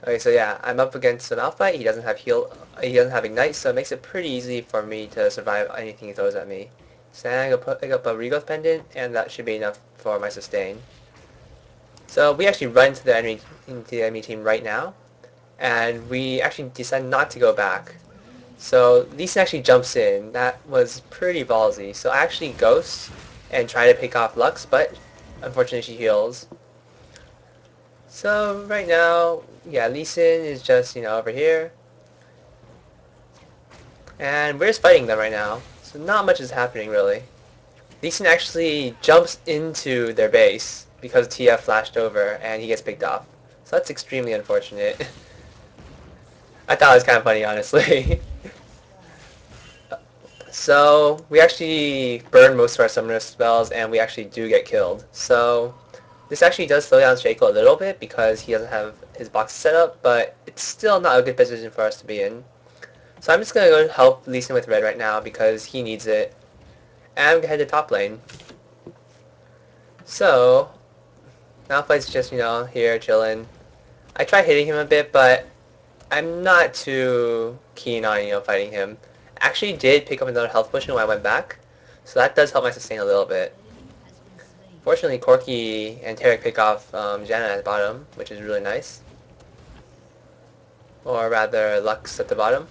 Okay, so yeah, I'm up against an Malphite. He doesn't have heal. He doesn't have ignite, so it makes it pretty easy for me to survive anything he throws at me. So I'm gonna pick up a Regrowth Pendant, and that should be enough for my sustain. So we actually run into the enemy team right now, and we actually decide not to go back. So Lee actually jumps in. That was pretty ballsy. So I actually ghost and try to pick off Lux, but unfortunately she heals. So right now, yeah, Lee Sin is just, over here. And we're just fighting them right now. So not much is happening really. Lee Sin actually jumps into their base because TF flashed over and he gets picked off. So that's extremely unfortunate. I thought it was kind of funny, honestly. So we actually burn most of our summoner spells and we actually do get killed. So this actually does slow down Shaco a little bit because he doesn't have his box set up, but it's still not a good position for us to be in. So I'm just going to go help Lee Sin with red right now because he needs it. And I'm going to head to top lane. So, Malphite's just, here chilling. I try hitting him a bit, but I'm not too keen on, fighting him. I actually did pick up another health potion when I went back, so that does help my sustain a little bit. Fortunately, Corki and Tarek pick off Janna at the bottom, which is really nice. Or rather, Lux at the bottom.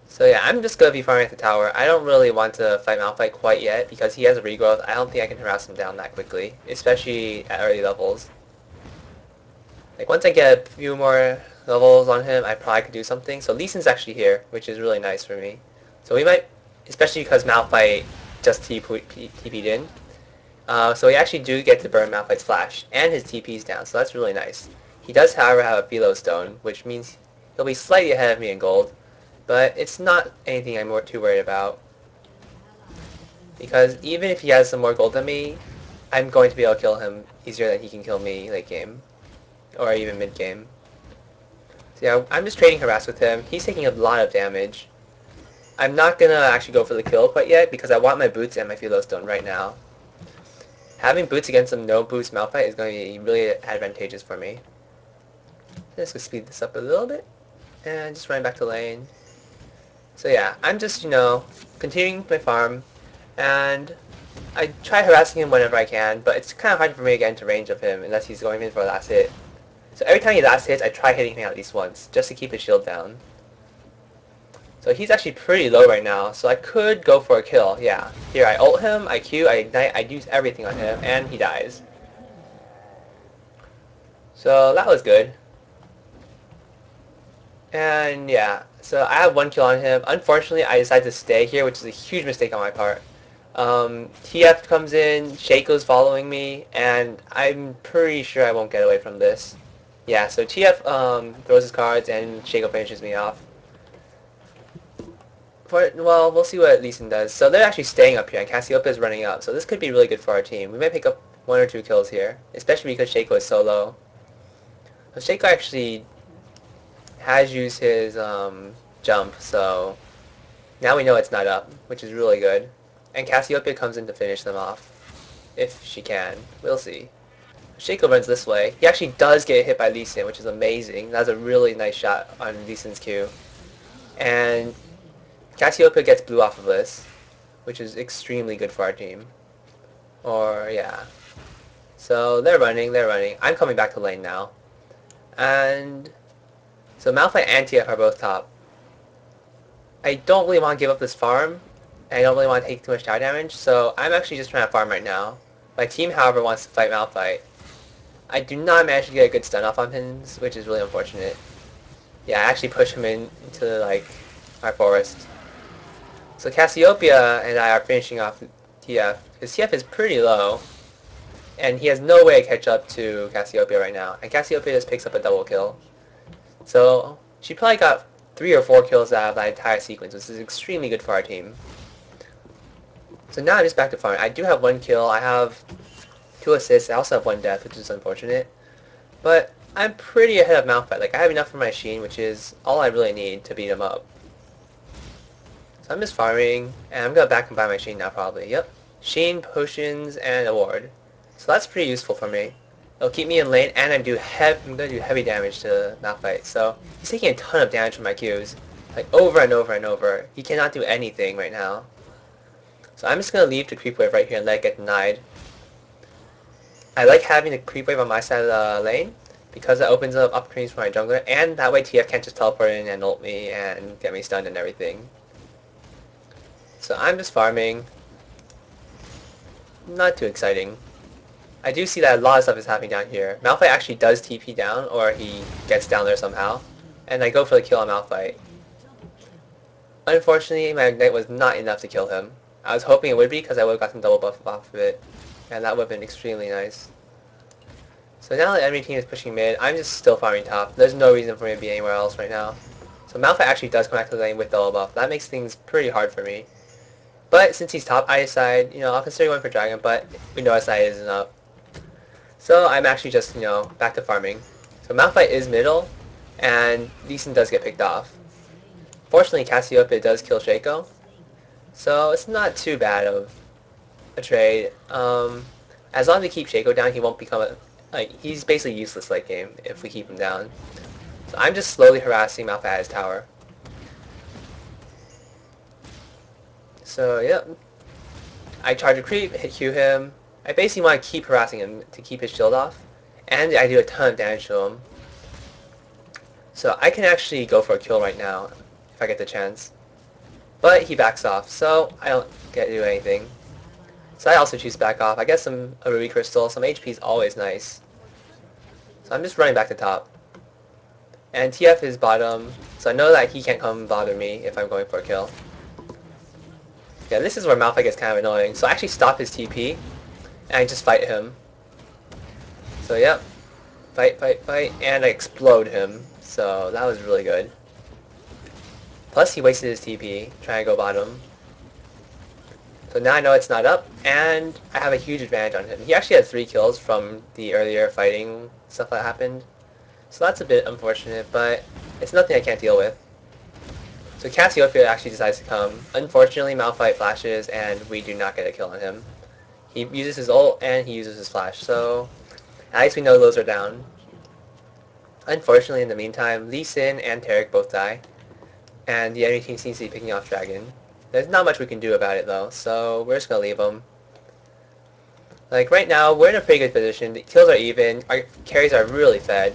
So yeah, I'm just going to be farming at the tower. I don't really want to fight Malphite quite yet because he has a regrowth. I don't think I can harass him down that quickly, especially at early levels. Like once I get a few more levels on him, I probably could do something. So Lee Sin's actually here, which is really nice for me. So we might, especially because Malphite just TP'd in. So we actually do get to burn Malphite's flash, and his TP's down, so that's really nice. He does, however, have a Philo Stone, which means he'll be slightly ahead of me in gold, but it's not anything I'm too worried about. Because even if he has some more gold than me, I'm going to be able to kill him easier than he can kill me late game, or even mid game. So yeah, I'm just trading harass with him. He's taking a lot of damage. I'm not gonna actually go for the kill quite yet because I want my boots and my Philo Stone right now. Having boots against some no boots Malphite is going to be really advantageous for me. Let's go speed this up a little bit and just run back to lane. So yeah, I'm just, continuing my farm and I try harassing him whenever I can, but it's kind of hard for me to get into range of him unless he's going in for a last hit. So every time he last hits, I try hitting him at least once, just to keep his shield down. So he's actually pretty low right now, so I could go for a kill, yeah. Here, I ult him, I Q, I ignite, I do everything on him, and he dies. So that was good. And yeah, so I have one kill on him. Unfortunately, I decided to stay here, which is a huge mistake on my part. TF comes in, Shaco's following me, and I'm pretty sure I won't get away from this. Yeah, so TF throws his cards and Shaco finishes me off. Well, we'll see what Lee Sin does. So they're actually staying up here, and Cassiopeia is running up, so this could be really good for our team. We might pick up 1 or 2 kills here, especially because Shaco is so low. So Shaco actually has used his jump, so now we know it's not up, which is really good. And Cassiopeia comes in to finish them off, if she can. We'll see. Shaco runs this way. He actually does get hit by Lee Sin, which is amazing. That's a really nice shot on Lee Sin's Q. And Cassiopeia gets blue off of this, which is extremely good for our team. Or, yeah. So, they're running. I'm coming back to lane now. And so Malphite and TF are both top. I don't really want to give up this farm. I don't really want to take too much tower damage, so I'm actually just trying to farm right now. My team, however, wants to fight Malphite. I do not manage to get a good stun off on him, which is really unfortunate. Yeah, I actually push him into, our forest. So Cassiopeia and I are finishing off TF, because TF is pretty low, and he has no way to catch up to Cassiopeia right now. And Cassiopeia just picks up a double kill. So she probably got 3 or 4 kills out of that entire sequence, which is extremely good for our team. So now I'm just back to farming. I do have 1 kill, I have 2 assists, I also have 1 death, which is unfortunate. But I'm pretty ahead of Malphite. Like, I have enough for my Sheen, which is all I really need to beat him up. So I'm just farming, and I'm gonna back and buy my Sheen now probably. Yep. Sheen, potions, and a ward. So that's pretty useful for me. It'll keep me in lane, and I'm gonna do heavy damage to Malphite. So he's taking a ton of damage from my Qs, like over and over and over. He cannot do anything right now. So I'm just gonna leave the creep wave right here and let it get denied. I like having the creep wave on my side of the lane because it opens up opportunities for my jungler, and that way TF can't just teleport in and ult me and get me stunned and everything. So I'm just farming. Not too exciting. I do see that a lot of stuff is happening down here. Malphite actually does TP down, or he gets down there somehow, and I go for the kill on Malphite. Unfortunately, my Ignite was not enough to kill him. I was hoping it would be because I would have gotten double buff off of it, and that would have been extremely nice. So now the enemy team is pushing mid, I'm just still farming top. There's no reason for me to be anywhere else right now. So Malphite actually does come back to the lane with double buff. That makes things pretty hard for me. But since he's top, I decide, I'll consider going for Dragon, but we know SI isn't up. So I'm actually just, back to farming. So Malphite is middle, and Lee Sin does get picked off. Fortunately, Cassiopeia does kill Shaco, so it's not too bad of a trade. As long as we keep Shaco down, he won't become he's basically useless late game if we keep him down. So I'm just slowly harassing Malphite at his tower. So, yep. I charge a creep, hit Q him. I basically want to keep harassing him to keep his shield off. And I do a ton of damage to him. So I can actually go for a kill right now, if I get the chance. But he backs off, so I don't get to do anything. So I also choose back off. I get a Ruby Crystal, some HP is always nice. So I'm just running back to top. And TF is bottom, so I know that he can't come bother me if I'm going for a kill. Yeah, this is where Malphite gets kind of annoying. So I actually stop his TP, and I just fight him. So yep, fight, and I explode him. So that was really good. Plus he wasted his TP, trying to go bottom. So now I know it's not up, and I have a huge advantage on him. He actually had 3 kills from the earlier fighting stuff that happened. So that's a bit unfortunate, but it's nothing I can't deal with. So Cassiopeia actually decides to come. Unfortunately, Malphite flashes, and we do not get a kill on him. He uses his ult, and he uses his flash, so at least we know those are down. Unfortunately, in the meantime, Lee Sin and Taric both die, and the enemy team seems to be picking off Dragon. There's not much we can do about it, though, so we're just going to leave them. Like, right now, we're in a pretty good position. The kills are even. Our carries are really fed.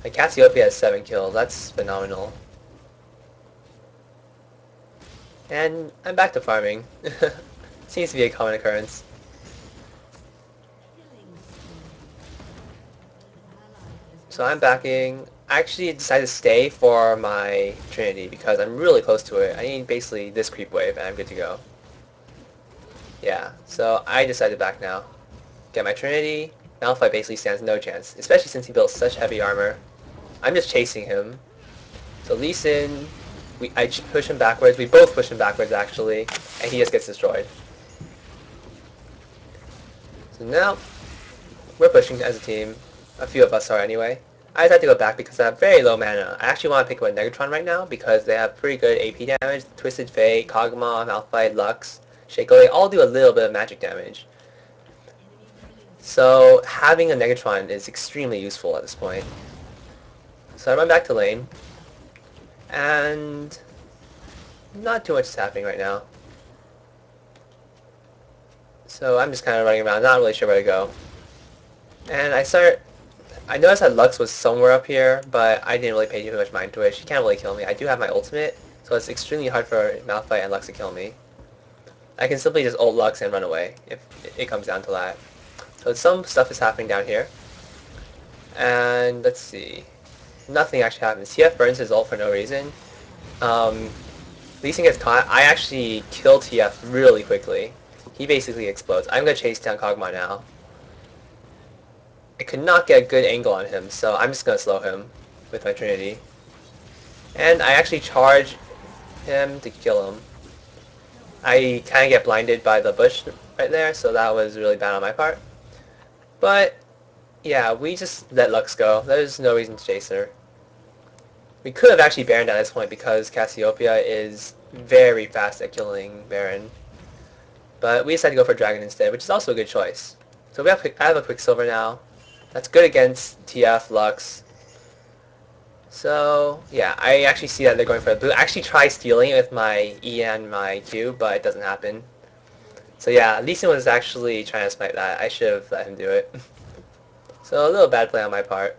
Like, Cassiopeia has 7 kills. That's phenomenal. And I'm back to farming. Seems to be a common occurrence. So I'm backing. I actually decided to stay for my Trinity because I'm really close to it. I need basically this creep wave and I'm good to go. Yeah, so I decided to back now. Get my Trinity. Malphite basically stands no chance, especially since he built such heavy armor. I'm just chasing him. So Lee Sin, I push him backwards. We both push him backwards actually, and he just gets destroyed. So now we're pushing as a team. A few of us are anyway. I decided to go back because I have very low mana. I actually want to pick up a Negatron right now because they have pretty good AP damage. Twisted Fate, Kog'Maw, Malphite, Lux, Shaco, they all do a little bit of magic damage. So having a Negatron is extremely useful at this point. So I run back to lane. And not too much is happening right now. So I'm just kind of running around, not really sure where to go. And I noticed that Lux was somewhere up here, but I didn't really pay too much mind to it. She can't really kill me. I do have my ultimate, so it's extremely hard for Malphite and Lux to kill me. I can simply just ult Lux and run away, if it comes down to that. So some stuff is happening down here. And let's see. Nothing actually happens. TF burns his ult for no reason. Lee Sin gets caught. I actually kill TF really quickly. He basically explodes. I'm going to chase down Kog'Maw now. I could not get a good angle on him, so I'm just going to slow him with my Trinity. And I actually charge him to kill him. I kind of get blinded by the bush right there, so that was really bad on my part. But, yeah, we just let Lux go. There's no reason to chase her. We could have actually Baroned at this point because Cassiopeia is very fast at killing Baron. But we decided to go for Dragon instead, which is also a good choice. So I have a Quicksilver now. That's good against TF, Lux. So, yeah, I actually see that they're going for a blue. I actually try stealing it with my E and my Q, but it doesn't happen. So yeah, Lee Sin was actually trying to smite that. I should have let him do it. So a little bad play on my part.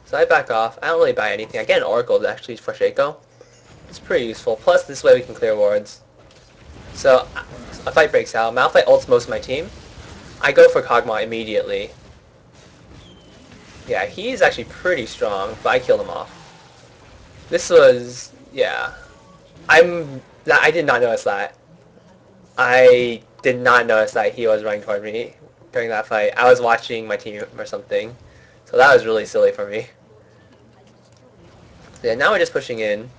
So I back off. I don't really buy anything. I get an Oracle actually for Shaco. It's pretty useful. Plus, this way we can clear wards. So a fight breaks out. Malphite ults most of my team. I go for Kog'Maw immediately. Yeah, he's actually pretty strong, but I killed him off. This was, yeah. I did not notice that. I did not notice that he was running toward me during that fight. I was watching my team or something. So that was really silly for me. So yeah, now we're just pushing in.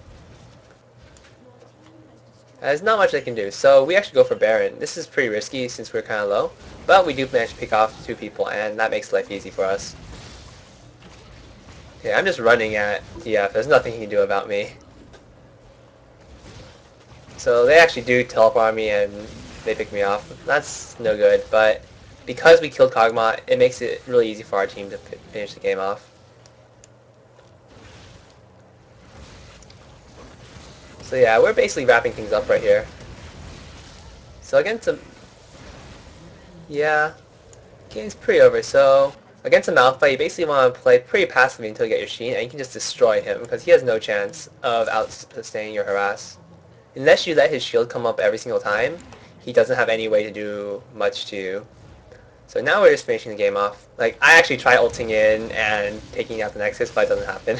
There's not much I can do. So we actually go for Baron. This is pretty risky since we're kind of low. But we do manage to pick off 2 people, and that makes life easy for us. Yeah, I'm just running at TF. There's nothing he can do about me. So they actually do teleport on me and they pick me off. That's no good, but because we killed Kog'Maw, it makes it really easy for our team to finish the game off. So yeah, we're basically wrapping things up right here. So against a... Yeah, game's pretty over. So against a Malphite, you basically want to play pretty passively until you get your Sheen, and you can just destroy him because he has no chance of outstaying your harass. Unless you let his shield come up every single time, he doesn't have any way to do much to you. So now we're just finishing the game off. Like, I actually try ulting in and taking out the Nexus, but it doesn't happen.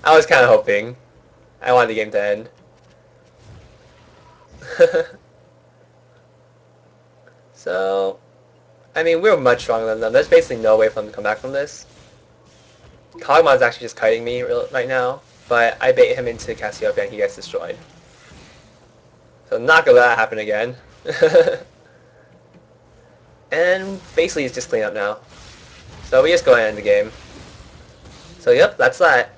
I was kind of hoping. I wanted the game to end. So, I mean, we're much stronger than them. There's basically no way for them to come back from this. Kog'Maw's actually just kiting me right now, but I bait him into Cassiopeia and he gets destroyed. So not gonna let that happen again. And basically it's just clean up now. So we just go ahead and end the game. So yep, that's that.